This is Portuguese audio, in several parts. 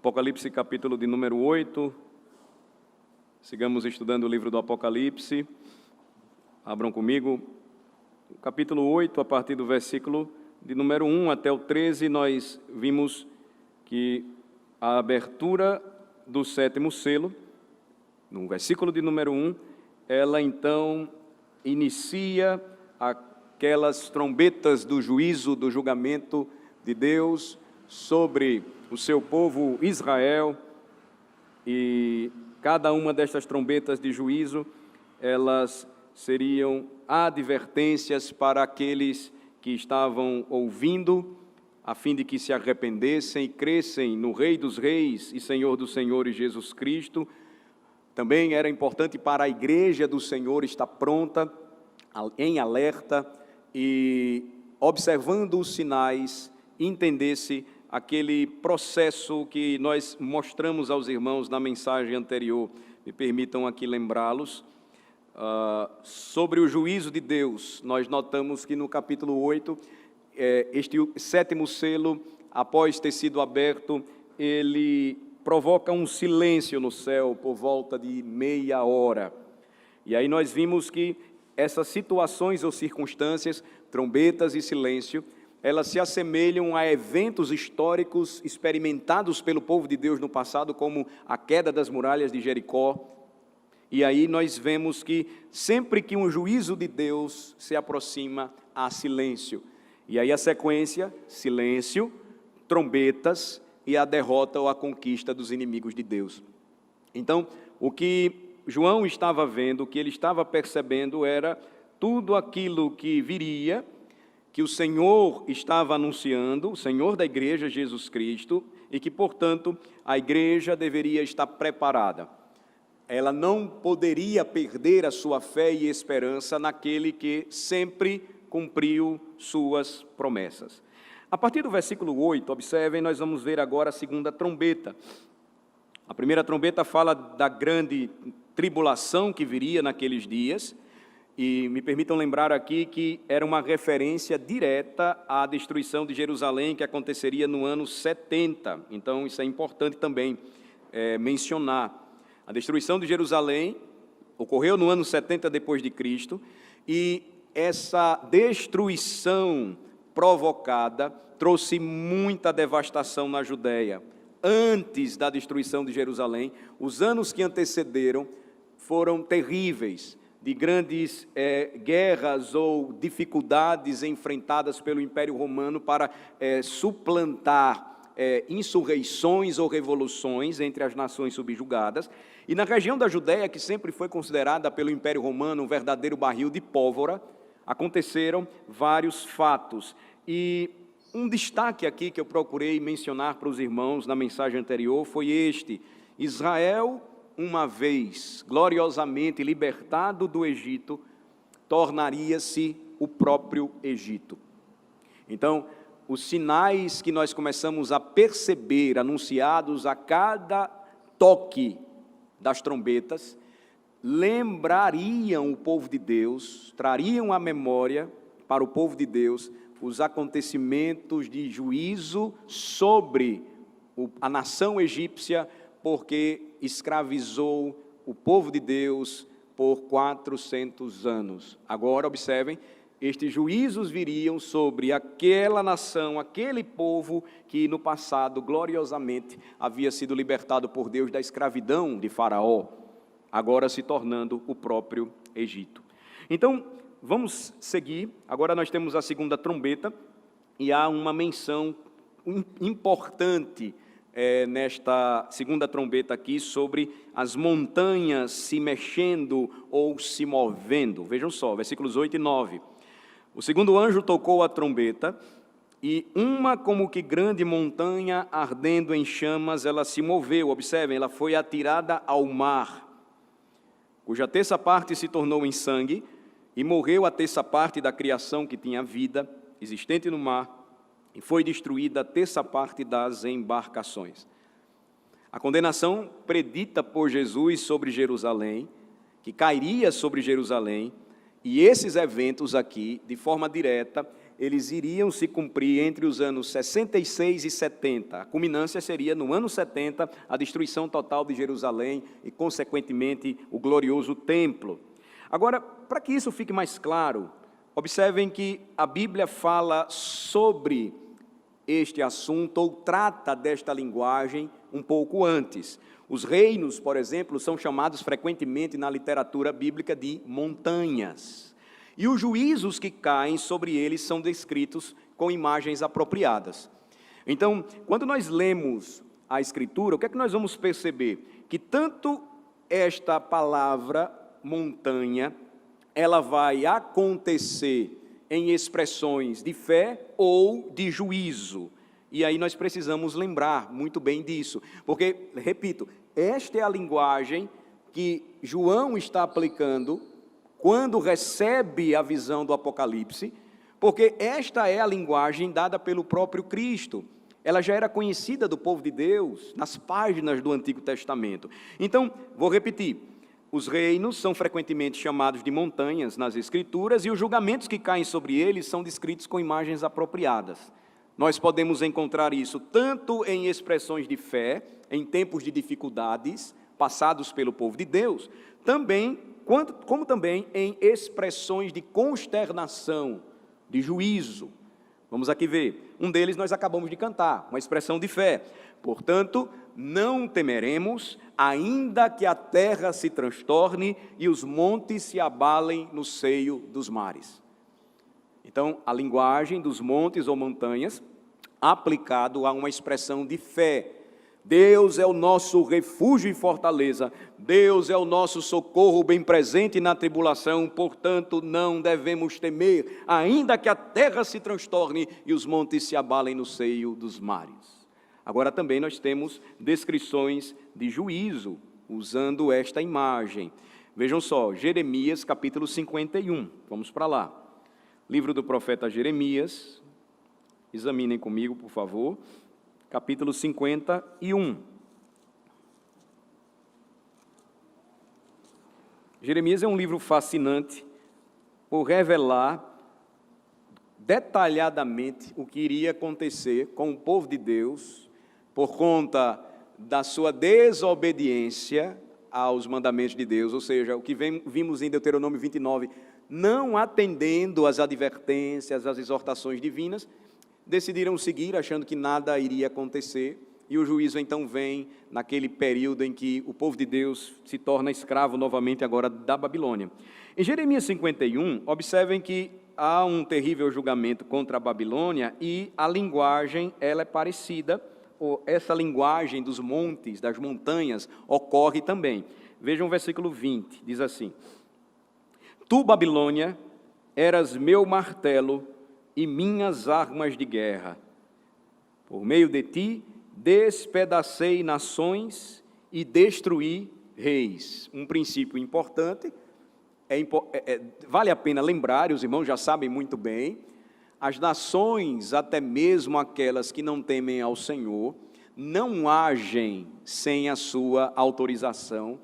Apocalipse, capítulo de número 8. Sigamos estudando o livro do Apocalipse. Abram comigo. O capítulo 8, a partir do versículo de número 1 até o 13, nós vimos que a abertura do 7º selo, no versículo de número 1, ela então inicia aquelas trombetas do juízo, do julgamento de Deus sobre o seu povo Israel, e cada uma destas trombetas de juízo, elas seriam advertências para aqueles que estavam ouvindo, a fim de que se arrependessem e crescem no Rei dos Reis e Senhor dos Senhores, Jesus Cristo. Também era importante para a igreja do Senhor estar pronta, em alerta e observando os sinais, entendesse aquele processo que nós mostramos aos irmãos na mensagem anterior. Me permitam aqui lembrá-los. Sobre o juízo de Deus, nós notamos que no capítulo 8, este 7º selo, após ter sido aberto, ele provoca um silêncio no céu por volta de meia hora. E aí nós vimos que essas situações ou circunstâncias, trombetas e silêncio, elas se assemelham a eventos históricos experimentados pelo povo de Deus no passado, como a queda das muralhas de Jericó. E aí nós vemos que sempre que um juízo de Deus se aproxima, há silêncio. E aí a sequência, silêncio, trombetas e a derrota ou a conquista dos inimigos de Deus. Então, o que João estava vendo, o que ele estava percebendo era tudo aquilo que viria, que o Senhor estava anunciando, o Senhor da igreja, Jesus Cristo, e que, portanto, a igreja deveria estar preparada. Ela não poderia perder a sua fé e esperança naquele que sempre cumpriu suas promessas. A partir do versículo 8, observem, nós vamos ver agora a segunda trombeta. A primeira trombeta fala da grande tribulação que viria naqueles dias, e me permitam lembrar aqui que era uma referência direta à destruição de Jerusalém, que aconteceria no ano 70. Então, isso é importante também mencionar. A destruição de Jerusalém ocorreu no ano 70 depois de Cristo, e essa destruição provocada trouxe muita devastação na Judéia. Antes da destruição de Jerusalém, os anos que antecederam foram terríveis, de grandes guerras ou dificuldades enfrentadas pelo Império Romano para suplantar insurreições ou revoluções entre as nações subjugadas. E na região da Judéia, que sempre foi considerada pelo Império Romano um verdadeiro barril de pólvora, aconteceram vários fatos. E um destaque aqui que eu procurei mencionar para os irmãos na mensagem anterior foi este: Israel, uma vez gloriosamente libertado do Egito, tornaria-se o próprio Egito. Então, os sinais que nós começamos a perceber, anunciados a cada toque das trombetas, lembrariam o povo de Deus, trariam à memória para o povo de Deus os acontecimentos de juízo sobre a nação egípcia, porque escravizou o povo de Deus por 400 anos. Agora, observem, estes juízos viriam sobre aquela nação, aquele povo que no passado, gloriosamente, havia sido libertado por Deus da escravidão de Faraó, agora se tornando o próprio Egito. Então, vamos seguir. Agora nós temos a segunda trombeta, e há uma menção importante nesta segunda trombeta aqui sobre as montanhas se mexendo ou se movendo. Vejam só, versículos 8 e 9. O segundo anjo tocou a trombeta, e uma como que grande montanha ardendo em chamas, ela se moveu. Observem, ela foi atirada ao mar, cuja terça parte se tornou em sangue, e morreu a terça parte da criação que tinha vida, existente no mar, e foi destruída a terça parte das embarcações. A condenação predita por Jesus sobre Jerusalém, que cairia sobre Jerusalém, e esses eventos aqui, de forma direta, eles iriam se cumprir entre os anos 66 e 70. A culminância seria no ano 70, a destruição total de Jerusalém e, consequentemente, o glorioso templo. Agora, para que isso fique mais claro, observem que a Bíblia fala sobre este assunto, ou trata desta linguagem um pouco antes. Os reinos, por exemplo, são chamados frequentemente na literatura bíblica de montanhas. E os juízos que caem sobre eles são descritos com imagens apropriadas. Então, quando nós lemos a Escritura, o que é que nós vamos perceber? Que tanto esta palavra montanha, ela vai acontecer em expressões de fé ou de juízo. E aí nós precisamos lembrar muito bem disso, porque, repito, esta é a linguagem que João está aplicando quando recebe a visão do Apocalipse, porque esta é a linguagem dada pelo próprio Cristo. Ela já era conhecida do povo de Deus nas páginas do Antigo Testamento. Então, vou repetir, os reinos são frequentemente chamados de montanhas nas Escrituras e os julgamentos que caem sobre eles são descritos com imagens apropriadas. Nós podemos encontrar isso tanto em expressões de fé, em tempos de dificuldades passados pelo povo de Deus, como também em expressões de consternação, de juízo. Vamos aqui ver. Um deles nós acabamos de cantar, uma expressão de fé. Portanto, não temeremos, ainda que a terra se transtorne e os montes se abalem no seio dos mares. Então, a linguagem dos montes ou montanhas, aplicado a uma expressão de fé. Deus é o nosso refúgio e fortaleza, Deus é o nosso socorro bem presente na tribulação, portanto não devemos temer, ainda que a terra se transtorne e os montes se abalem no seio dos mares. Agora também nós temos descrições de juízo, usando esta imagem. Vejam só, Jeremias capítulo 51, vamos para lá. Livro do profeta Jeremias, examinem comigo, por favor. Capítulo 51. Jeremias é um livro fascinante por revelar detalhadamente o que iria acontecer com o povo de Deus por conta da sua desobediência aos mandamentos de Deus, ou seja, o que vimos em Deuteronômio 29, não atendendo às advertências, às exortações divinas, decidiram seguir, achando que nada iria acontecer, e o juízo então vem naquele período em que o povo de Deus se torna escravo novamente agora da Babilônia. Em Jeremias 51, observem que há um terrível julgamento contra a Babilônia e a linguagem ela é parecida, ou essa linguagem dos montes, das montanhas, ocorre também. Vejam o versículo 20, diz assim: Tu, Babilônia, eras meu martelo e minhas armas de guerra. Por meio de ti, despedacei nações e destruí reis. Um princípio importante, vale a pena lembrar, e os irmãos já sabem muito bem, as nações, até mesmo aquelas que não temem ao Senhor, não agem sem a sua autorização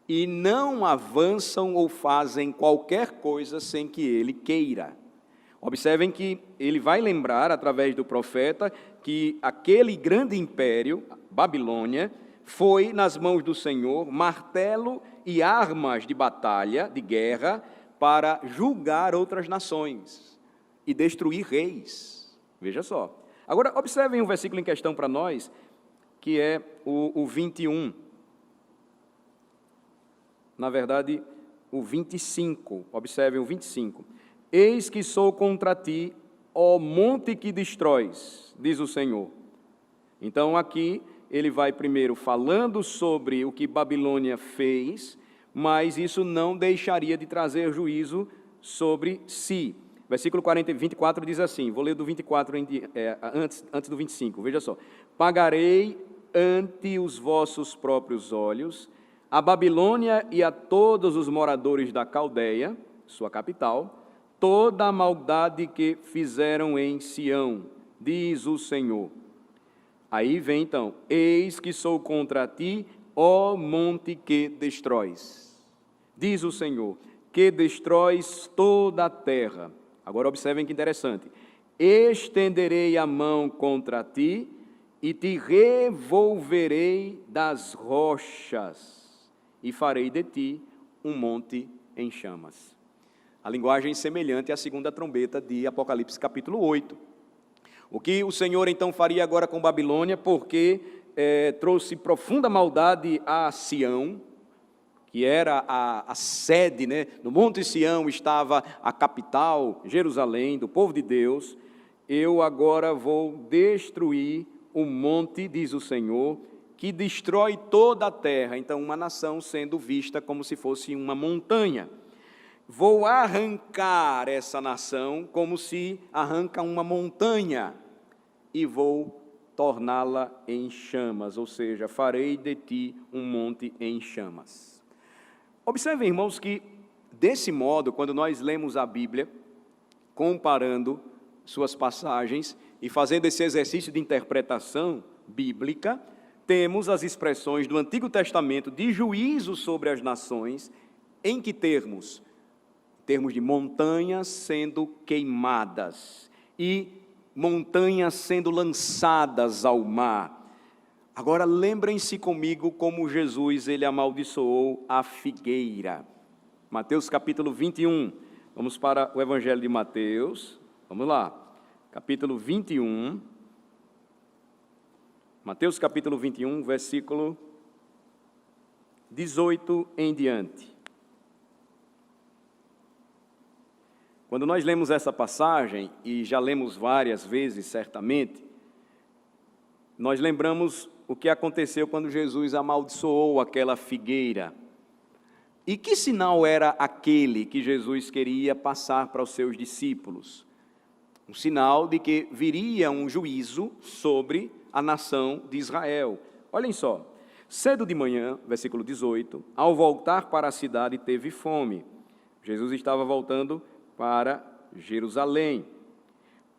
e não avançam ou fazem qualquer coisa sem que ele queira. Observem que ele vai lembrar, através do profeta, que aquele grande império, Babilônia, foi nas mãos do Senhor martelo e armas de batalha, de guerra, para julgar outras nações e destruir reis. Veja só. Agora, observem o versículo em questão para nós, que é o 21. Na verdade, o 25. Observem o 25. Eis que sou contra ti, ó monte que destróis, diz o Senhor. Então aqui ele vai primeiro falando sobre o que Babilônia fez, mas isso não deixaria de trazer juízo sobre si. Versículo 24 diz assim, vou ler do 24 antes do 25, veja só. Pagarei ante os vossos próprios olhos a Babilônia e a todos os moradores da Caldeia, sua capital, toda a maldade que fizeram em Sião, diz o Senhor. Aí vem então, eis que sou contra ti, ó monte que destróis, diz o Senhor, que destróis toda a terra. Agora observem que interessante, estenderei a mão contra ti e te revolverei das rochas e farei de ti um monte em chamas. A linguagem semelhante à segunda trombeta de Apocalipse capítulo 8. O que o Senhor então faria agora com Babilônia, porque trouxe profunda maldade a Sião, que era a sede, né? No Monte Sião estava a capital, Jerusalém, do povo de Deus. Eu agora vou destruir o monte, diz o Senhor, que destrói toda a terra. Então, uma nação sendo vista como se fosse uma montanha. Vou arrancar essa nação como se arranca uma montanha e vou torná-la em chamas, ou seja, farei de ti um monte em chamas. Observem, irmãos, que desse modo, quando nós lemos a Bíblia, comparando suas passagens e fazendo esse exercício de interpretação bíblica, temos as expressões do Antigo Testamento de juízo sobre as nações, em que termos? Termos de montanhas sendo queimadas e montanhas sendo lançadas ao mar. Agora lembrem-se comigo como Jesus ele amaldiçoou a figueira. Mateus capítulo 21. Vamos para o Evangelho de Mateus. Vamos lá. Capítulo 21. Mateus capítulo 21, versículo 18 em diante. Quando nós lemos essa passagem, e já lemos várias vezes certamente, nós lembramos o que aconteceu quando Jesus amaldiçoou aquela figueira. E que sinal era aquele que Jesus queria passar para os seus discípulos? Um sinal de que viria um juízo sobre a nação de Israel. Olhem só, cedo de manhã, versículo 18, ao voltar para a cidade teve fome. Jesus estava voltando para Jerusalém.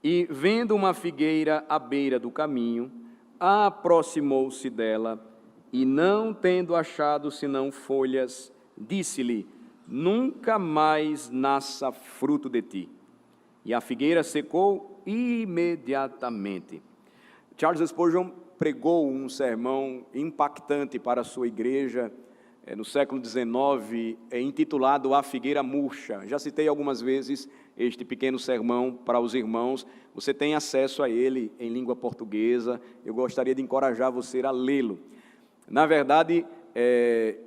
E vendo uma figueira à beira do caminho, aproximou-se dela e, não tendo achado senão folhas, disse-lhe: nunca mais nasça fruto de ti. E a figueira secou imediatamente. Charles Spurgeon pregou um sermão impactante para a sua igreja no século XIX, intitulado A Figueira Murcha. Já citei algumas vezes este pequeno sermão para os irmãos. Você tem acesso a ele em língua portuguesa. Eu gostaria de encorajar você a lê-lo. Na verdade,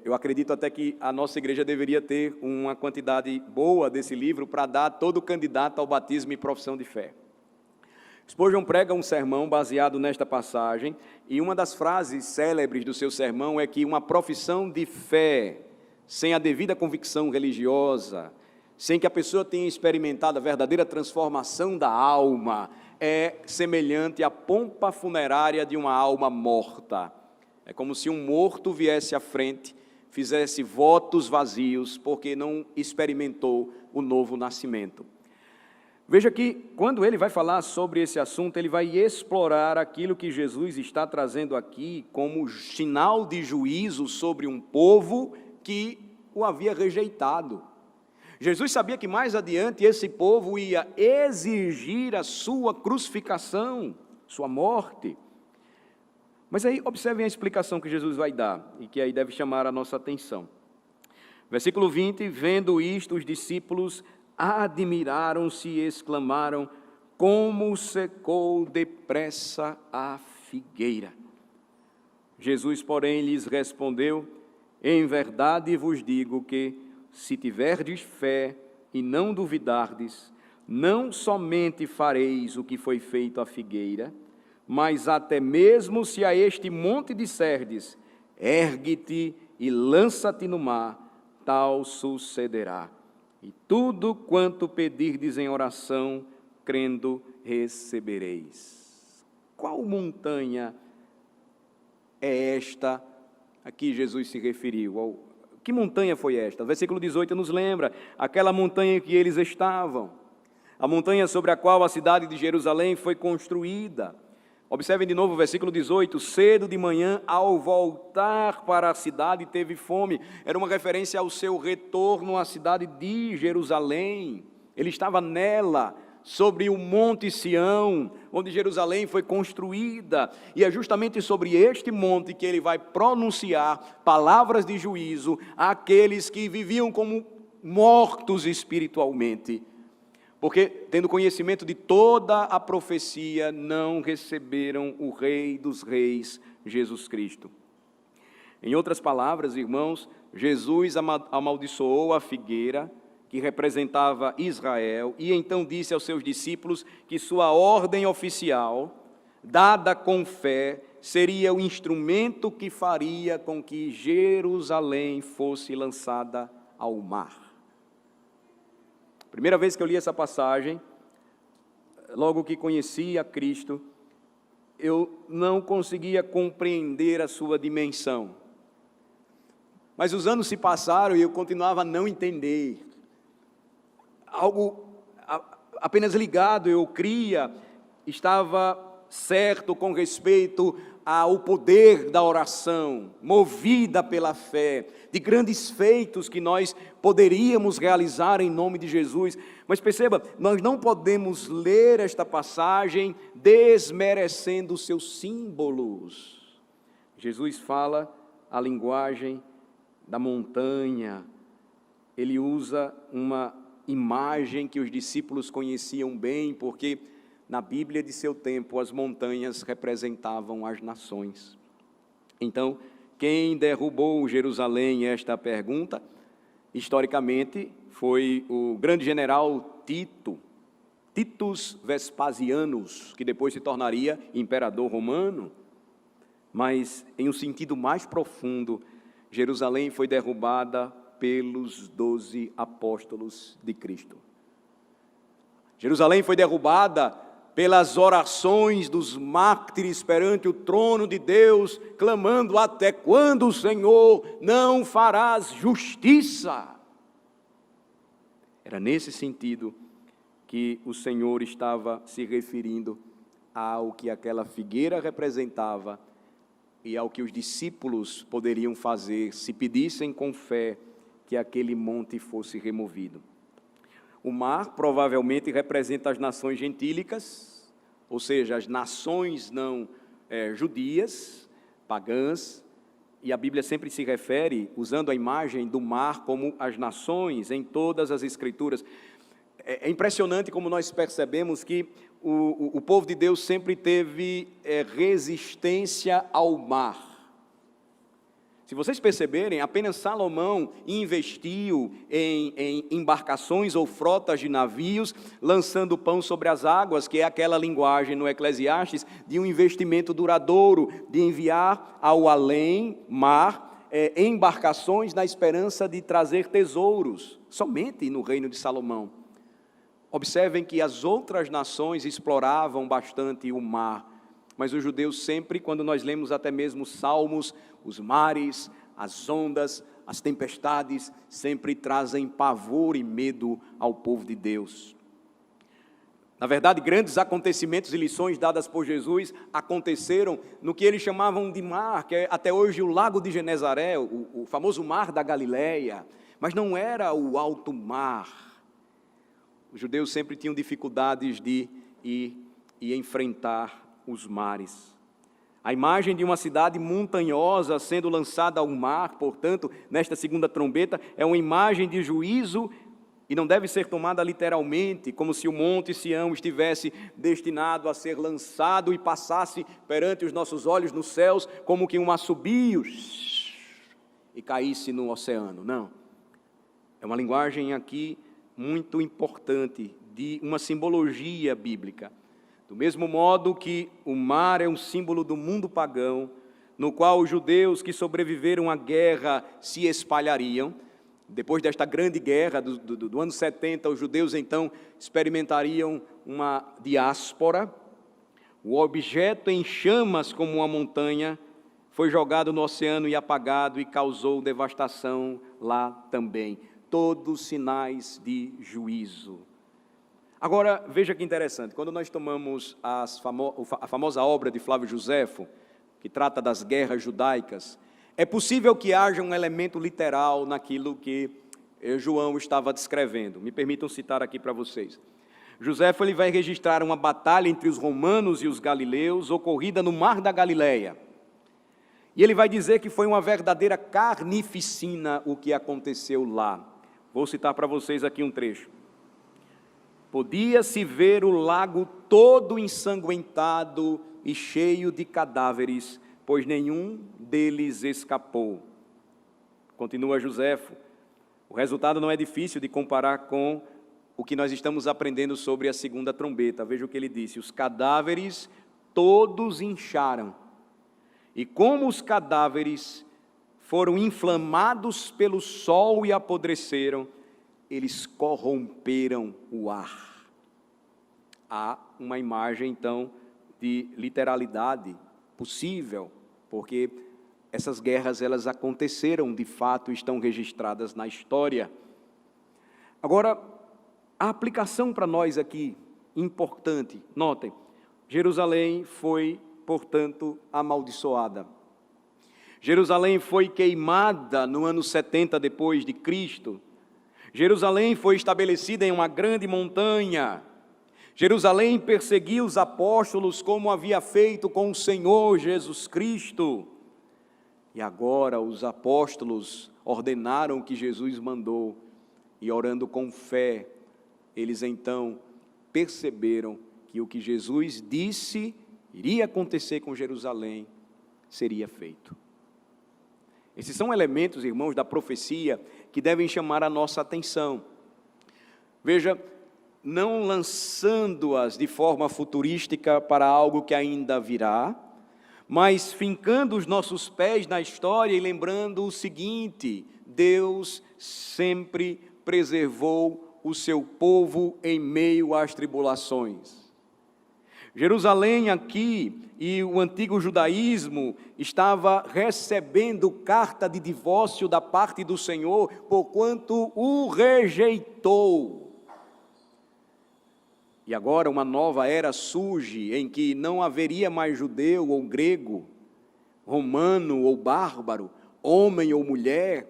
eu acredito até que a nossa igreja deveria ter uma quantidade boa desse livro para dar a todo candidato ao batismo e profissão de fé. Spurgeon prega um sermão baseado nesta passagem, e uma das frases célebres do seu sermão é que uma profissão de fé, sem a devida convicção religiosa, sem que a pessoa tenha experimentado a verdadeira transformação da alma, é semelhante à pompa funerária de uma alma morta. É como se um morto viesse à frente, fizesse votos vazios, porque não experimentou o novo nascimento. Veja que, quando ele vai falar sobre esse assunto, ele vai explorar aquilo que Jesus está trazendo aqui como sinal de juízo sobre um povo que o havia rejeitado. Jesus sabia que mais adiante esse povo ia exigir a sua crucificação, sua morte. Mas aí, observem a explicação que Jesus vai dar, e que aí deve chamar a nossa atenção. Versículo 20, vendo isto, os discípulos admiraram-se e exclamaram: como secou depressa a figueira. Jesus, porém, lhes respondeu: em verdade vos digo que, se tiverdes fé e não duvidardes, não somente fareis o que foi feito à figueira, mas até mesmo se a este monte disserdes: ergue-te e lança-te no mar, tal sucederá. E tudo quanto pedirdes em oração, crendo, recebereis. Qual montanha é esta a que Jesus se referiu? Que montanha foi esta? O versículo 18 nos lembra aquela montanha em que eles estavam, a montanha sobre a qual a cidade de Jerusalém foi construída. Observem de novo o versículo 18, cedo de manhã, ao voltar para a cidade, teve fome. Era uma referência ao seu retorno à cidade de Jerusalém. Ele estava nela, sobre o Monte Sião, onde Jerusalém foi construída, e é justamente sobre este monte que ele vai pronunciar palavras de juízo àqueles que viviam como mortos espiritualmente, porque, tendo conhecimento de toda a profecia, não receberam o Rei dos Reis, Jesus Cristo. Em outras palavras, irmãos, Jesus amaldiçoou a figueira, que representava Israel, e então disse aos seus discípulos que sua ordem oficial, dada com fé, seria o instrumento que faria com que Jerusalém fosse lançada ao mar. Primeira vez que eu li essa passagem, logo que conheci a Cristo, eu não conseguia compreender a sua dimensão. Mas os anos se passaram e eu continuava a não entender. Algo apenas ligado, eu cria, estava certo com respeito ao poder da oração, movida pela fé, de grandes feitos que nós poderíamos realizar em nome de Jesus. Mas perceba, nós não podemos ler esta passagem desmerecendo os seus símbolos. Jesus fala a linguagem da montanha, ele usa uma imagem que os discípulos conheciam bem, porque na Bíblia de seu tempo as montanhas representavam as nações. Então, quem derrubou Jerusalém? Esta é a pergunta. Historicamente, foi o grande general Titus Vespasianus, que depois se tornaria imperador romano. Mas, em um sentido mais profundo, Jerusalém foi derrubada pelos 12 apóstolos de Cristo. Jerusalém foi derrubada pelas orações dos mártires perante o trono de Deus, clamando: até quando, Senhor, não farás justiça? Era nesse sentido que o Senhor estava se referindo ao que aquela figueira representava e ao que os discípulos poderiam fazer se pedissem com fé que aquele monte fosse removido. O mar provavelmente representa as nações gentílicas, ou seja, as nações não judias, pagãs, e a Bíblia sempre se refere, usando a imagem do mar como as nações em todas as Escrituras. É impressionante como nós percebemos que o povo de Deus sempre teve resistência ao mar. Se vocês perceberem, apenas Salomão investiu em embarcações ou frotas de navios, lançando pão sobre as águas, que é aquela linguagem no Eclesiastes de um investimento duradouro, de enviar ao além mar embarcações na esperança de trazer tesouros, somente no reino de Salomão. Observem que as outras nações exploravam bastante o mar, mas os judeus sempre, quando nós lemos até mesmo Salmos, os mares, as ondas, as tempestades, sempre trazem pavor e medo ao povo de Deus. Na verdade, grandes acontecimentos e lições dadas por Jesus aconteceram no que eles chamavam de mar, que é até hoje o Lago de Genezaré, o famoso Mar da Galileia, mas não era o alto mar. Os judeus sempre tinham dificuldades de ir e enfrentar os mares. A imagem de uma cidade montanhosa sendo lançada ao mar, portanto, nesta segunda trombeta, é uma imagem de juízo e não deve ser tomada literalmente, como se o Monte Sião estivesse destinado a ser lançado e passasse perante os nossos olhos nos céus, como que um assobio e caísse no oceano. Não. É uma linguagem aqui muito importante, de uma simbologia bíblica. Do mesmo modo que o mar é um símbolo do mundo pagão, no qual os judeus que sobreviveram à guerra se espalhariam. Depois desta grande guerra do ano 70, os judeus então experimentariam uma diáspora. O objeto em chamas como uma montanha foi jogado no oceano e apagado e causou devastação lá também. Todos sinais de juízo. Agora, veja que interessante, quando nós tomamos a famosa obra de Flávio Joséfo, que trata das guerras judaicas, é possível que haja um elemento literal naquilo que João estava descrevendo. Me permitam citar aqui para vocês. Joséfo ele vai registrar uma batalha entre os romanos e os galileus, ocorrida no Mar da Galileia. E ele vai dizer que foi uma verdadeira carnificina o que aconteceu lá. Vou citar para vocês aqui um trecho. Podia-se ver o lago todo ensanguentado e cheio de cadáveres, pois nenhum deles escapou. Continua Joséfo. O resultado não é difícil de comparar com o que nós estamos aprendendo sobre a segunda trombeta. Veja o que ele disse: os cadáveres todos incharam, e como os cadáveres foram inflamados pelo sol e apodreceram, eles corromperam o ar. Há uma imagem, então, de literalidade possível, porque essas guerras, elas aconteceram de fato, estão registradas na história. Agora, a aplicação para nós aqui, importante, notem, Jerusalém foi, portanto, amaldiçoada. Jerusalém foi queimada no ano 70 depois de Cristo. Jerusalém foi estabelecida em uma grande montanha. Jerusalém perseguiu os apóstolos como havia feito com o Senhor Jesus Cristo. E agora os apóstolos ordenaram o que Jesus mandou, e orando com fé, eles então perceberam que o que Jesus disse iria acontecer com Jerusalém, seria feito. Esses são elementos, irmãos, da profecia que devem chamar a nossa atenção. Veja, não lançando-as de forma futurística para algo que ainda virá, mas fincando os nossos pés na história e lembrando o seguinte: Deus sempre preservou o seu povo em meio às tribulações. Jerusalém aqui e o antigo judaísmo estava recebendo carta de divórcio da parte do Senhor, porquanto o rejeitou. E agora uma nova era surge, em que não haveria mais judeu ou grego, romano ou bárbaro, homem ou mulher,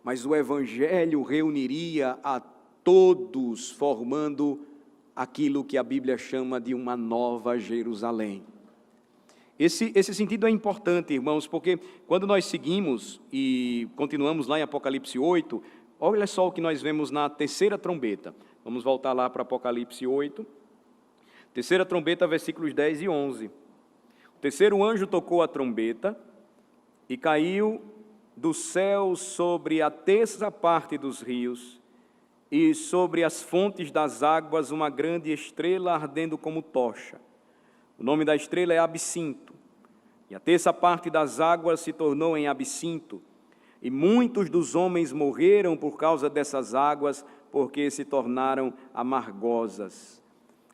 mas o evangelho reuniria a todos, formando aquilo que a Bíblia chama de uma nova Jerusalém. Esse sentido é importante, irmãos, porque quando nós seguimos e continuamos lá em Apocalipse 8, olha só o que nós vemos na terceira trombeta. Vamos voltar lá para Apocalipse 8. Terceira trombeta, versículos 10 e 11. O terceiro anjo tocou a trombeta e caiu do céu sobre a terça parte dos rios e sobre as fontes das águas uma grande estrela ardendo como tocha. O nome da estrela é Absinto. E a terça parte das águas se tornou em absinto. E muitos dos homens morreram por causa dessas águas, porque se tornaram amargosas.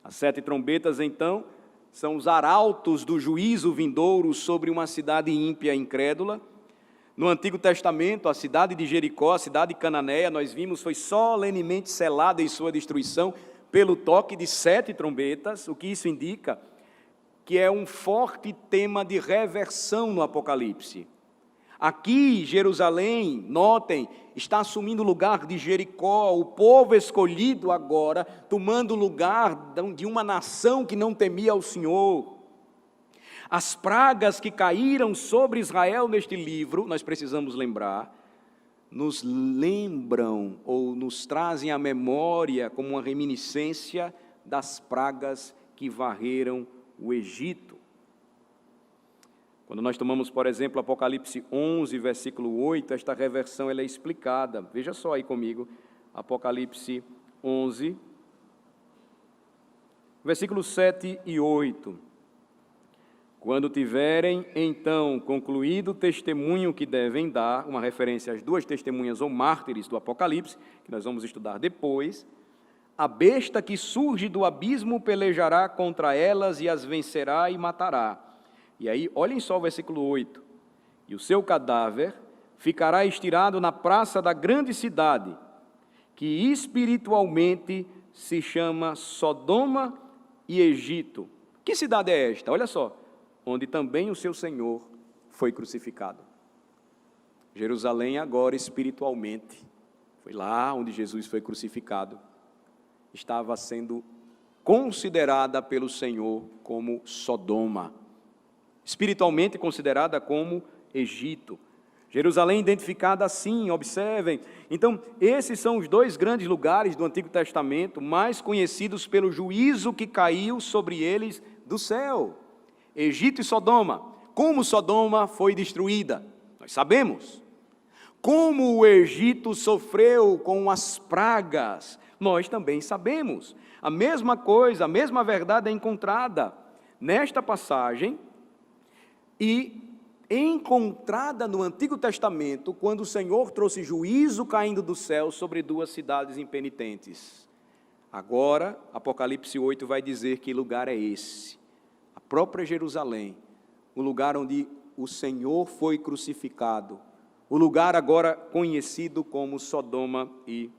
As 7 trombetas, então, são os arautos do juízo vindouro sobre uma cidade ímpia e incrédula. No Antigo Testamento, a cidade de Jericó, a cidade cananeia, nós vimos, foi solenemente selada em sua destruição pelo toque de 7 trombetas. O que isso indica? Que é um forte tema de reversão no Apocalipse. Aqui, Jerusalém, notem, está assumindo o lugar de Jericó, o povo escolhido agora, tomando o lugar de uma nação que não temia ao Senhor. As pragas que caíram sobre Israel neste livro, nós precisamos lembrar, nos lembram ou nos trazem à memória como uma reminiscência das pragas que varreram o Egito. Quando nós tomamos, por exemplo, Apocalipse 11, versículo 8, esta reversão ela é explicada. Veja só aí comigo, Apocalipse 11, versículos 7 e 8. Quando tiverem, então, concluído o testemunho que devem dar, uma referência às 2 testemunhas ou mártires do Apocalipse, que nós vamos estudar depois, a besta que surge do abismo pelejará contra elas e as vencerá e matará. E aí, olhem só o versículo 8. E o seu cadáver ficará estirado na praça da grande cidade, que espiritualmente se chama Sodoma e Egito. Que cidade é esta? Olha só. Onde também o seu Senhor foi crucificado. Jerusalém agora espiritualmente, foi lá onde Jesus foi crucificado, estava sendo considerada pelo Senhor como Sodoma, espiritualmente considerada como Egito. Jerusalém identificada assim, observem. Então, esses são os dois grandes lugares do Antigo Testamento mais conhecidos pelo juízo que caiu sobre eles do céu. Egito e Sodoma. Como Sodoma foi destruída? Nós sabemos. Como o Egito sofreu com as pragas? Nós também sabemos. A mesma coisa, a mesma verdade é encontrada nesta passagem e encontrada no Antigo Testamento, quando o Senhor trouxe juízo caindo do céu sobre duas cidades impenitentes. Agora, Apocalipse 8 vai dizer que lugar é esse. A própria Jerusalém, o lugar onde o Senhor foi crucificado, o lugar agora conhecido como Sodoma e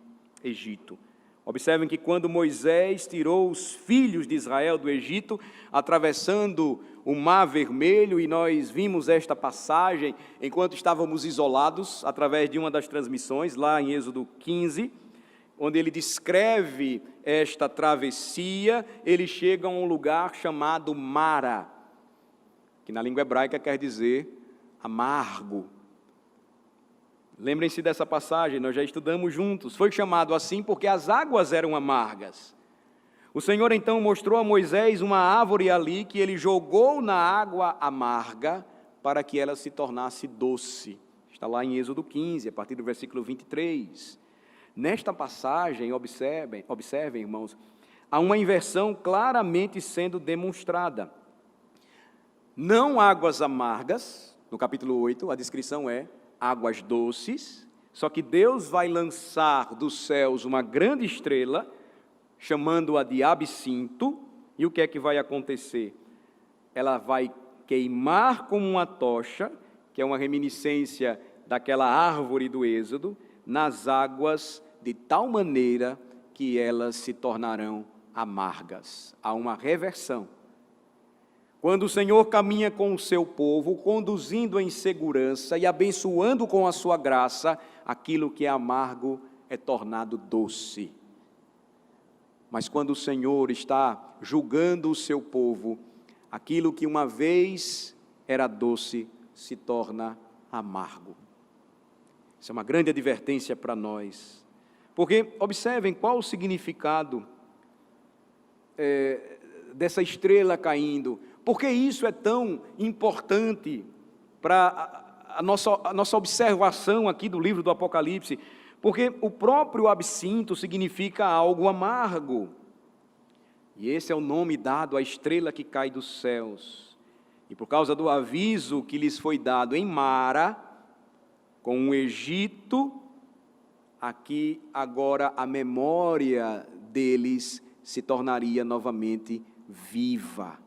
Egito. Observem que quando Moisés tirou os filhos de Israel do Egito, atravessando o Mar Vermelho, e nós vimos esta passagem enquanto estávamos isolados, através de uma das transmissões, lá em Êxodo 15, onde ele descreve esta travessia, ele chega a um lugar chamado Mara, que na língua hebraica quer dizer amargo. Lembrem-se dessa passagem, nós já estudamos juntos. Foi chamado assim porque as águas eram amargas. O Senhor então mostrou a Moisés uma árvore ali que ele jogou na água amarga para que ela se tornasse doce. Está lá em Êxodo 15, a partir do versículo 23. Nesta passagem, observem, irmãos, há uma inversão claramente sendo demonstrada. Não águas amargas, no capítulo 8, a descrição é águas doces, só que Deus vai lançar dos céus uma grande estrela, chamando-a de absinto, e o que é que vai acontecer? Ela vai queimar como uma tocha, que é uma reminiscência daquela árvore do Êxodo, nas águas de tal maneira que elas se tornarão amargas. Há uma reversão. Quando o Senhor caminha com o seu povo, conduzindo em segurança e abençoando com a sua graça, aquilo que é amargo é tornado doce. Mas quando o Senhor está julgando o seu povo, aquilo que uma vez era doce se torna amargo. Isso é uma grande advertência para nós. Porque, observem qual o significado dessa estrela caindo. Por que isso é tão importante para a nossa observação aqui do livro do Apocalipse? Porque o próprio absinto significa algo amargo. E esse é o nome dado à estrela que cai dos céus. E por causa do aviso que lhes foi dado em Mara, com o Egito, aqui agora a memória deles se tornaria novamente viva.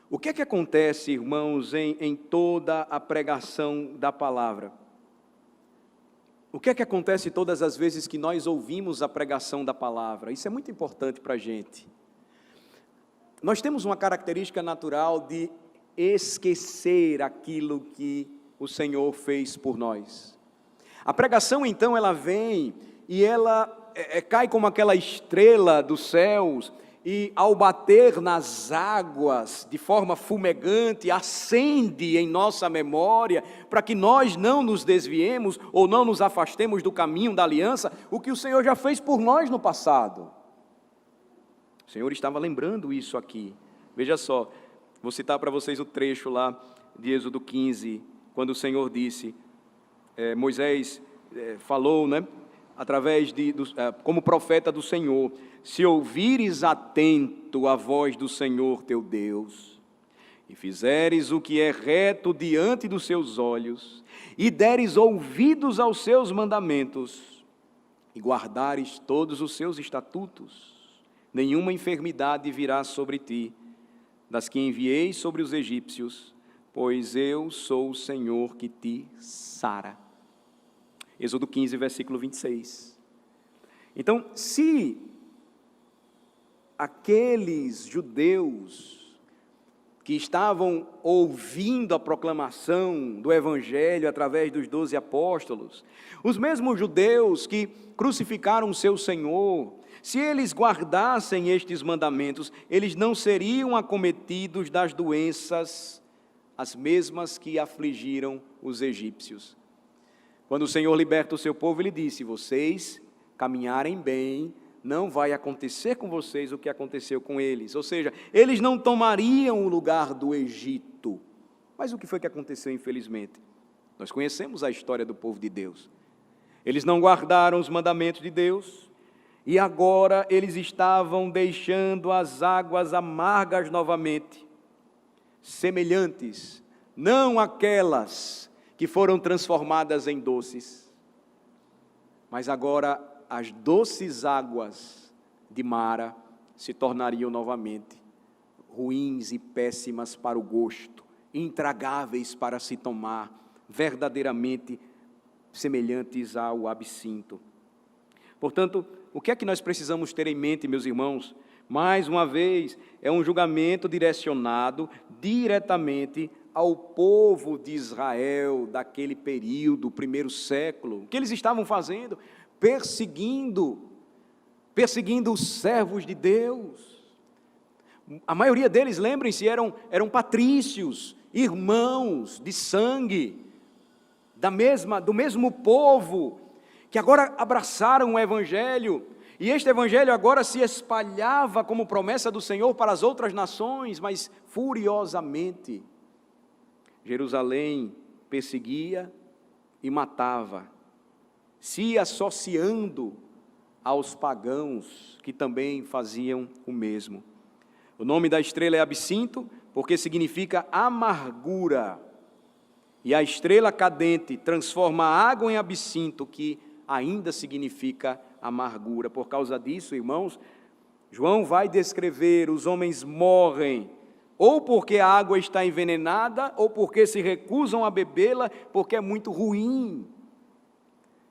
O que é que acontece, irmãos, em toda a pregação da palavra? O que é que acontece todas as vezes que nós ouvimos a pregação da palavra? Isso é muito importante para a gente. Nós temos uma característica natural de esquecer aquilo que o Senhor fez por nós. A pregação, então, ela vem e ela cai como aquela estrela dos céus, e ao bater nas águas de forma fumegante, acende em nossa memória, para que nós não nos desviemos ou não nos afastemos do caminho da aliança, o que o Senhor já fez por nós no passado. O Senhor estava lembrando isso aqui. Veja só, vou citar para vocês o trecho lá de Êxodo 15, quando o Senhor disse, Moisés falou, através como profeta do Senhor: se ouvires atento a voz do Senhor teu Deus, e fizeres o que é reto diante dos seus olhos, e deres ouvidos aos seus mandamentos, e guardares todos os seus estatutos, nenhuma enfermidade virá sobre ti, das que enviei sobre os egípcios, pois eu sou o Senhor que te sara. Êxodo 15, versículo 26. Então, se aqueles judeus que estavam ouvindo a proclamação do Evangelho através dos 12 apóstolos, os mesmos judeus que crucificaram o seu Senhor, Se eles guardassem estes mandamentos, eles não seriam acometidos das doenças, as mesmas que afligiram os egípcios. Quando o Senhor liberta o seu povo, Ele disse: vocês caminharem bem, não vai acontecer com vocês o que aconteceu com eles. Ou seja, eles não tomariam o lugar do Egito. Mas o que foi que aconteceu, infelizmente? Nós conhecemos a história do povo de Deus. Eles não guardaram os mandamentos de Deus, e agora eles estavam deixando as águas amargas novamente, semelhantes, não aquelas que foram transformadas em doces, mas agora as doces águas de Mara se tornariam novamente ruins e péssimas para o gosto, intragáveis para se tomar, verdadeiramente semelhantes ao absinto. Portanto, o que é que nós precisamos ter em mente, meus irmãos? Mais uma vez, é um julgamento direcionado diretamente ao povo de Israel daquele período, primeiro século. O que eles estavam fazendo? Perseguindo os servos de Deus. A maioria deles, lembrem-se, eram patrícios, irmãos de sangue, do mesmo povo, que agora abraçaram o Evangelho, e este Evangelho agora se espalhava como promessa do Senhor para as outras nações, mas furiosamente, Jerusalém perseguia e matava, se associando aos pagãos que também faziam o mesmo. O nome da estrela é absinto, porque significa amargura, e a estrela cadente transforma a água em absinto, que ainda significa amargura. Por causa disso, irmãos, João vai descrever: os homens morrem, ou porque a água está envenenada, ou porque se recusam a bebê-la, porque é muito ruim.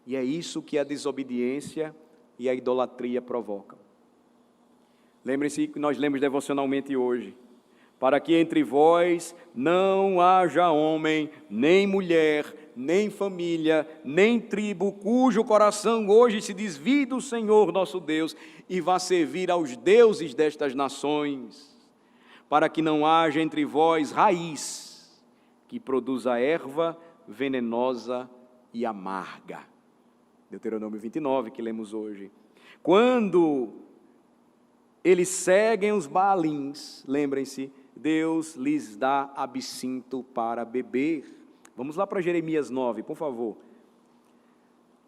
E é isso que a desobediência e a idolatria provocam. Lembrem-se que nós lemos devocionalmente hoje: para que entre vós não haja homem, nem mulher, nem família, nem tribo, cujo coração hoje se desvie do Senhor nosso Deus, e vá servir aos deuses destas nações, para que não haja entre vós raiz, que produza erva venenosa e amarga. Deuteronômio 29, que lemos hoje. Quando eles seguem os Baalins, lembrem-se, Deus lhes dá absinto para beber. Vamos lá para Jeremias 9, por favor.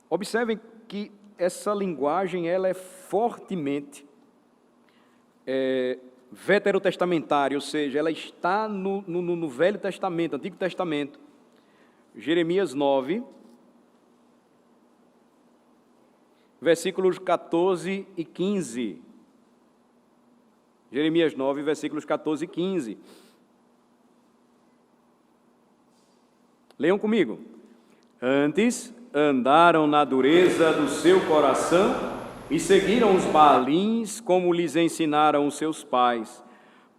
Observem que essa linguagem ela é fortemente veterotestamentária, ou seja, ela está no Velho Testamento, Antigo Testamento. Jeremias 9, versículos 14 e 15. Jeremias 9, versículos 14 e 15. Leiam comigo. Antes andaram na dureza do seu coração e seguiram os Baalins, como lhes ensinaram os seus pais.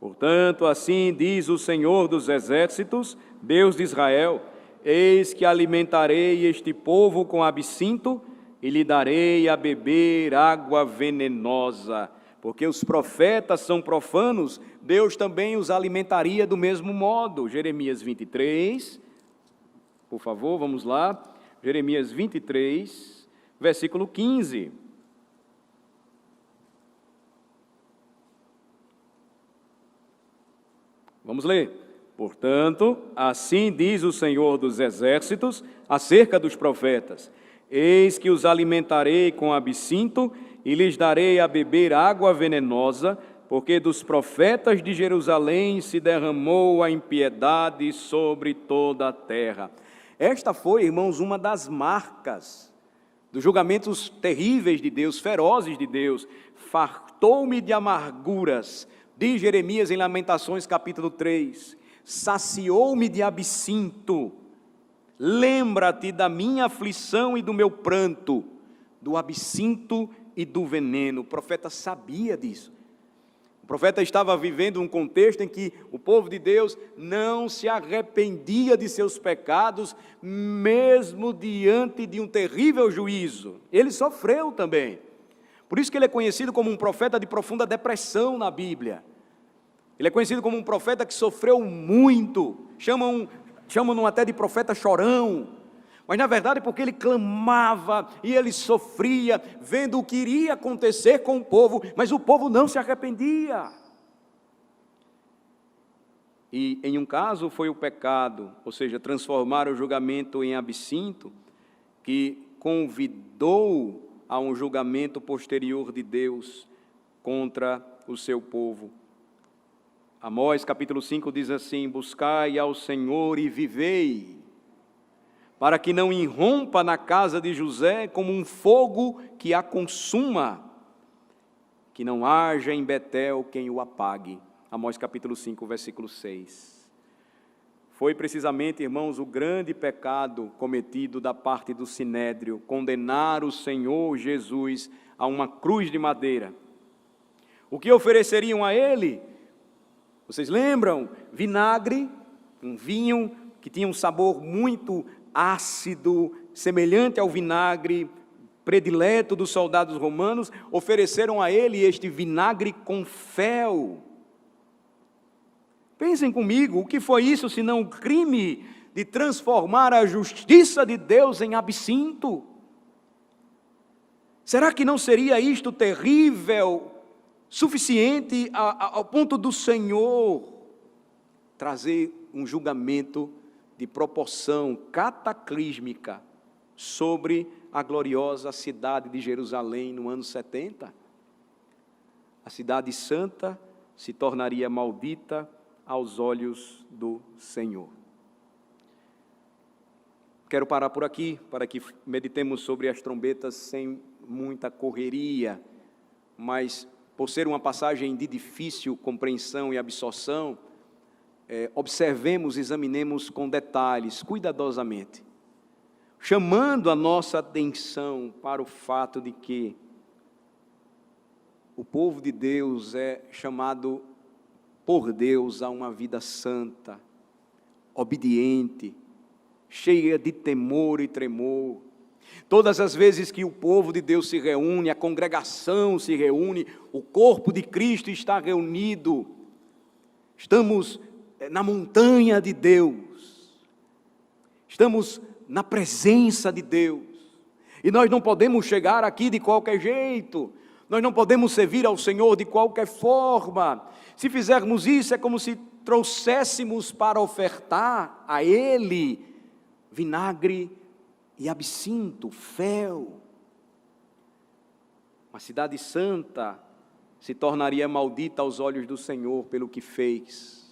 Portanto, assim diz o Senhor dos Exércitos, Deus de Israel: eis que alimentarei este povo com absinto e lhe darei a beber água venenosa. Porque os profetas são profanos, Deus também os alimentaria do mesmo modo. Jeremias 23, por favor, vamos lá. Jeremias 23, versículo 15. Vamos ler. Portanto, assim diz o Senhor dos Exércitos acerca dos profetas: eis que os alimentarei com absinto e lhes darei a beber água venenosa, porque dos profetas de Jerusalém se derramou a impiedade sobre toda a terra. Esta foi, irmãos, uma das marcas dos julgamentos terríveis de Deus, ferozes de Deus. Fartou-me de amarguras, diz Jeremias em Lamentações capítulo 3. Saciou-me de absinto. Lembra-te da minha aflição e do meu pranto, do absinto e do veneno. O profeta sabia disso. O profeta estava vivendo um contexto em que o povo de Deus não se arrependia de seus pecados, mesmo diante de um terrível juízo. Ele sofreu também. Por isso que ele é conhecido como um profeta de profunda depressão na Bíblia. Ele é conhecido como um profeta que sofreu muito, chamam-no até de profeta chorão, mas na verdade porque ele clamava e ele sofria, vendo o que iria acontecer com o povo, mas o povo não se arrependia. E em um caso foi o pecado, ou seja, transformar o julgamento em absinto, que convidou a um julgamento posterior de Deus contra o seu povo. Amós capítulo 5 diz assim: buscai ao Senhor e vivei, para que não irrompa na casa de José como um fogo que a consuma, que não haja em Betel quem o apague. Amós capítulo 5, versículo 6. Foi precisamente, irmãos, o grande pecado cometido da parte do Sinédrio, condenar o Senhor Jesus a uma cruz de madeira. O que ofereceriam a ele? Vocês lembram? Vinagre, um vinho que tinha um sabor muito ácido, semelhante ao vinagre predileto dos soldados romanos. Ofereceram a ele este vinagre com fel. Pensem comigo, o que foi isso senão o crime de transformar a justiça de Deus em absinto? Será que não seria isto terrível, suficiente ao ponto do Senhor trazer um julgamento de proporção cataclísmica sobre a gloriosa cidade de Jerusalém no ano 70? A cidade santa se tornaria maldita aos olhos do Senhor. Quero parar por aqui, para que meditemos sobre as trombetas sem muita correria, mas por ser uma passagem de difícil compreensão e absorção, observemos, examinemos com detalhes, cuidadosamente, chamando a nossa atenção para o fato de que o povo de Deus é chamado por Deus a uma vida santa, obediente, cheia de temor e tremor. Todas as vezes que o povo de Deus se reúne, a congregação se reúne, o corpo de Cristo está reunido, estamos na montanha de Deus, estamos na presença de Deus, e nós não podemos chegar aqui de qualquer jeito, nós não podemos servir ao Senhor de qualquer forma. Se fizermos isso, é como se trouxéssemos para ofertar a Ele vinagre e absinto, fel. Uma cidade santa se tornaria maldita aos olhos do Senhor pelo que fez.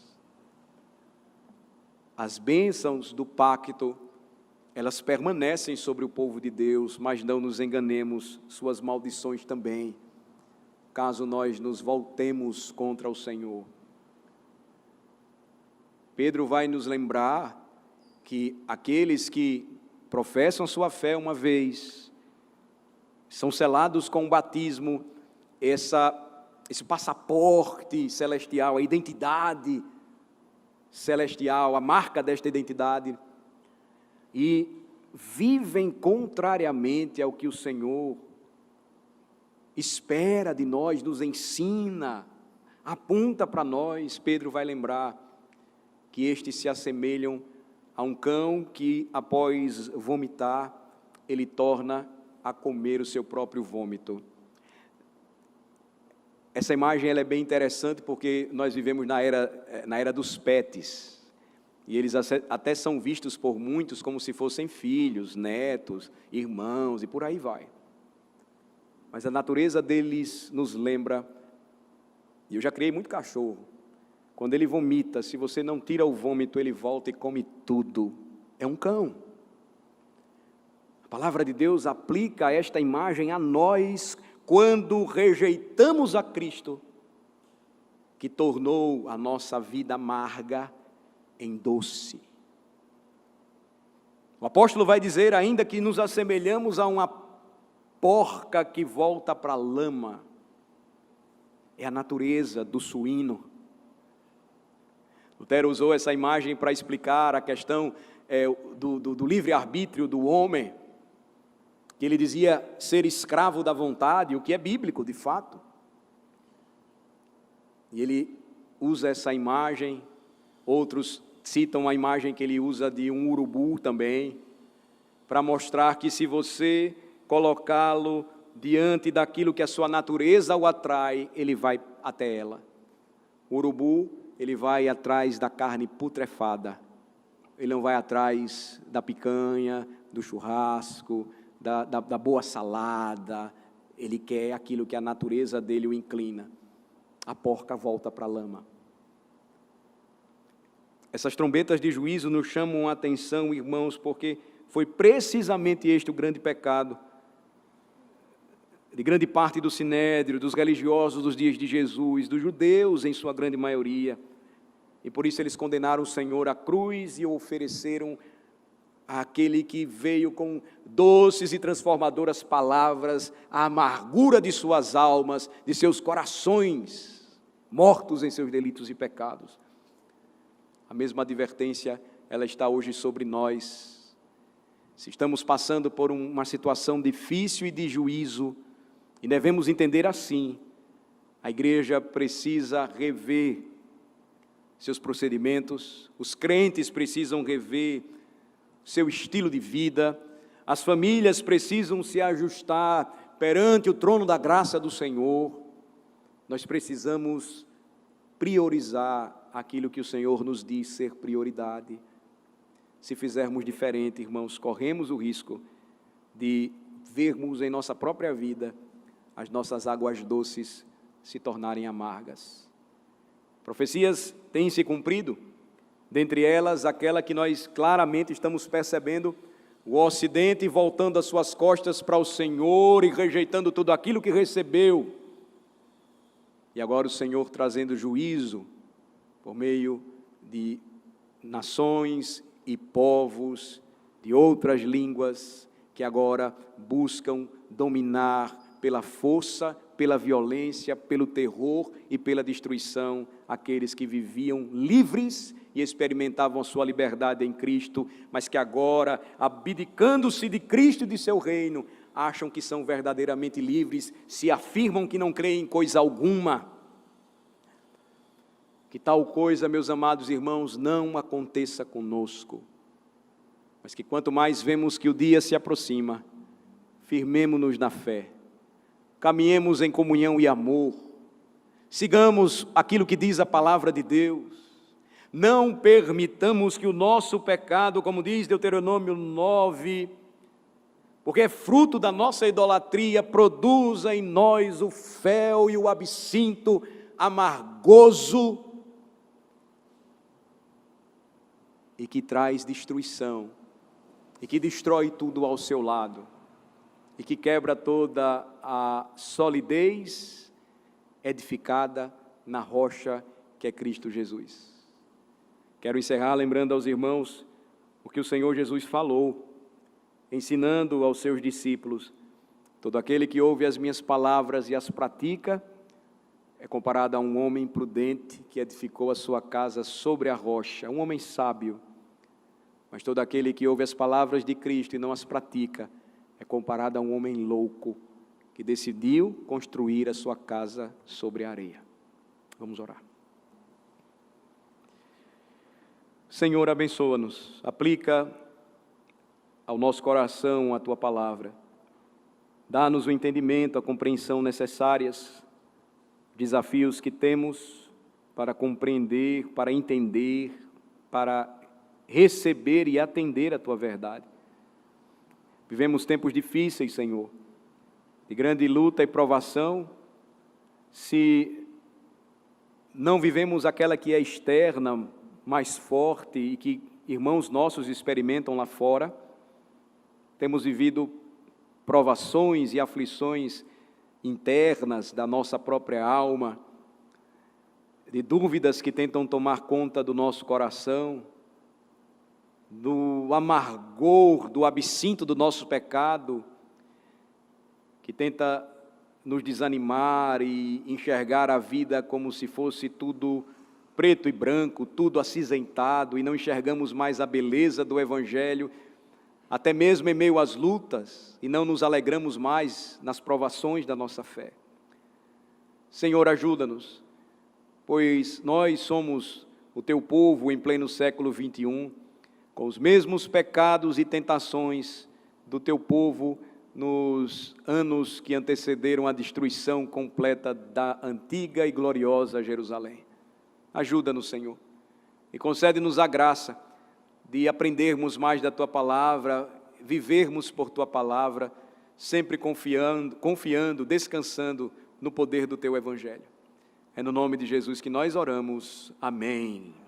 As bênçãos do pacto, elas permanecem sobre o povo de Deus, mas não nos enganemos, suas maldições também, caso nós nos voltemos contra o Senhor. Pedro vai nos lembrar que aqueles que professam sua fé uma vez, são selados com o batismo, esse passaporte celestial, a identidade celestial, a marca desta identidade, e vivem contrariamente ao que o Senhor espera de nós, nos ensina, aponta para nós. Pedro vai lembrar que estes se assemelham a um cão que, após vomitar, ele torna a comer o seu próprio vômito. Essa imagem ela é bem interessante porque nós vivemos na era dos pets, e eles até são vistos por muitos como se fossem filhos, netos, irmãos e por aí vai. Mas a natureza deles nos lembra, e eu já criei muito cachorro, quando ele vomita, se você não tira o vômito, ele volta e come tudo. É um cão. A palavra de Deus aplica esta imagem a nós quando rejeitamos a Cristo, que tornou a nossa vida amarga em doce. O apóstolo vai dizer ainda que nos assemelhamos a uma porca que volta para a lama. É a natureza do suíno. Lutero usou essa imagem para explicar a questão do livre-arbítrio do homem. que ele dizia ser escravo da vontade, o que é bíblico de fato. E ele usa essa imagem, outros citam a imagem que ele usa de um urubu também, para mostrar que se você colocá-lo diante daquilo que a sua natureza o atrai, ele vai até ela. O urubu, ele vai atrás da carne putrefada, ele não vai atrás da picanha, do churrasco, da boa salada, ele quer aquilo que a natureza dele o inclina. A porca volta para a lama. Essas trombetas de juízo nos chamam a atenção, irmãos, porque foi precisamente este o grande pecado de grande parte do sinédrio, dos religiosos dos dias de Jesus, dos judeus em sua grande maioria. E por isso eles condenaram o Senhor à cruz e o ofereceram àquele que veio com doces e transformadoras palavras, a amargura de suas almas, de seus corações, mortos em seus delitos e pecados. A mesma advertência, ela está hoje sobre nós. Se estamos passando por uma situação difícil e de juízo, e devemos entender assim, a igreja precisa rever seus procedimentos, os crentes precisam rever seu estilo de vida, as famílias precisam se ajustar perante o trono da graça do Senhor. Nós precisamos priorizar aquilo que o Senhor nos diz ser prioridade. Se fizermos diferente, irmãos, corremos o risco de vermos em nossa própria vida as nossas águas doces se tornarem amargas. Profecias têm se cumprido, dentre elas aquela que nós claramente estamos percebendo, o Ocidente voltando as suas costas para o Senhor e rejeitando tudo aquilo que recebeu. E agora o Senhor trazendo juízo por meio de nações e povos de outras línguas que agora buscam dominar pela força, pela violência, pelo terror e pela destruição aqueles que viviam livres e experimentavam a sua liberdade em Cristo, mas que agora, abdicando-se de Cristo e de seu reino, acham que são verdadeiramente livres, se afirmam que não creem em coisa alguma. Que tal coisa, meus amados irmãos, não aconteça conosco, mas que quanto mais vemos que o dia se aproxima, firmemo-nos na fé, caminhemos em comunhão e amor, sigamos aquilo que diz a palavra de Deus, não permitamos que o nosso pecado, como diz Deuteronômio 9, porque é fruto da nossa idolatria, produza em nós o fel e o absinto amargoso, e que traz destruição, e que destrói tudo ao seu lado, e que quebra toda a solidez edificada na rocha que é Cristo Jesus. Quero encerrar lembrando aos irmãos o que o Senhor Jesus falou, ensinando aos seus discípulos: todo aquele que ouve as minhas palavras e as pratica, é comparado a um homem prudente que edificou a sua casa sobre a rocha, um homem sábio. Mas todo aquele que ouve as palavras de Cristo e não as pratica, é comparado a um homem louco, que decidiu construir a sua casa sobre a areia. Vamos orar. Senhor, abençoa-nos, aplica ao nosso coração a Tua palavra, dá-nos o entendimento, a compreensão necessárias, desafios que temos para compreender, para entender, para receber e atender a Tua verdade. Vivemos tempos difíceis, Senhor, de grande luta e provação. Se não vivemos aquela que é externa, mais forte e que irmãos nossos experimentam lá fora, temos vivido provações e aflições internas da nossa própria alma, de dúvidas que tentam tomar conta do nosso coração, do amargor, do absinto do nosso pecado, que tenta nos desanimar e enxergar a vida como se fosse tudo preto e branco, tudo acinzentado, e não enxergamos mais a beleza do Evangelho, até mesmo em meio às lutas, e não nos alegramos mais nas provações da nossa fé. Senhor, ajuda-nos, pois nós somos o teu povo em pleno século 21, com os mesmos pecados e tentações do teu povo nos anos que antecederam a destruição completa da antiga e gloriosa Jerusalém. Ajuda-nos, Senhor, e concede-nos a graça de aprendermos mais da tua palavra, vivermos por tua palavra, sempre confiando, descansando no poder do teu evangelho. É no nome de Jesus que nós oramos. Amém.